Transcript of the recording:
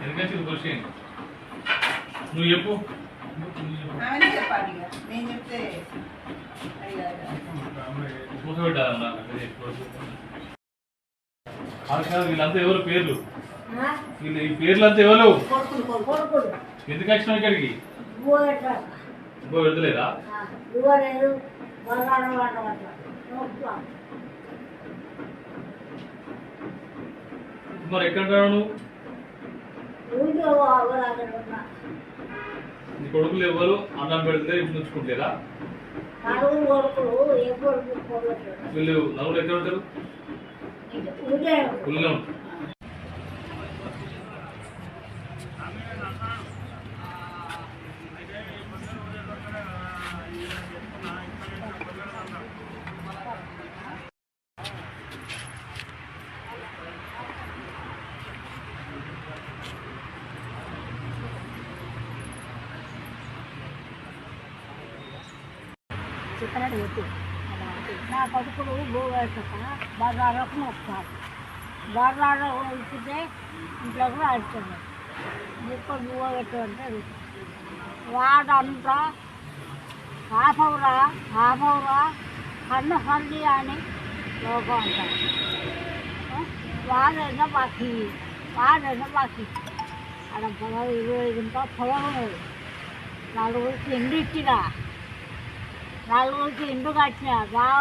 ఎందుకంటే క్వశ్చన్ నువ్వు చెప్పు. చెప్పాలి నేను చెప్తే కూర్చోబెట్టాలన్నా వీళ్ళంతా ఎవరు పేర్లు? వీళ్ళు ఈ పేర్లంతా ఎవరు? ఎందుకు వచ్చినావు ఇక్కడికి? ఇంకో వెళ్తలేదా? మరి ఎక్కడ నువ్వు? నీ కొడుకులు ఎవరు అన్నం పెడితే ఇప్పుడు నుంచుకుంటలేదా? వీళ్ళు నలుగురు ఎక్కడ ఉంటారు? ఊళ్ళో ఉంటారు. చికెన్ పెట్టి నా కొడుకులు వేసాక బజార్లకు వస్తారు. బజార్లో ఇచ్చితే ఇంట్లో కూడా ఆడుతుంది. ఎక్కువ బువ్వ పెట్టమంటే వాడంతా హాఫ్ అవరా కన్ను హల్దీ అని లోపం అంటారు. వాడైనా బాకీ అక్కడ 10-20 ఇంకా పొలం ఉన్నది. నలుగురికి ఇండ్లు ఇచ్చినా, నలుగురికి ఇండ్లు కట్టినా బాగా